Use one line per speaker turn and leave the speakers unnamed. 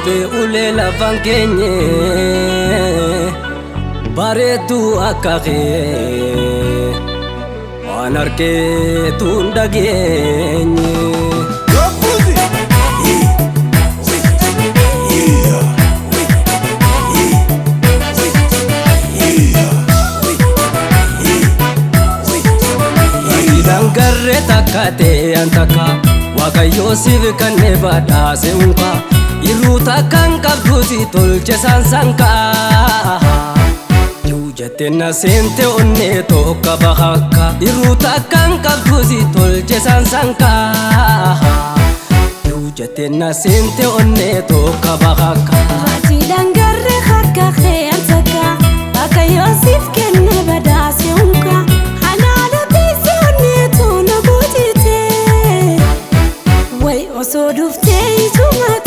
Be ule la vangenye bareedu akake anarke tundagenye Dangarre takate antaka wakayo siv kanne bada se unka iruta kan kabdusi tolche sansanka yujate na sente onne to kabahaka iruta kan kabdusi tolche sansanka yujate na sente onne to kabahaka
Ati dangarre khaka khayantaka wakayo siv kanne bada se unka So do stay too much.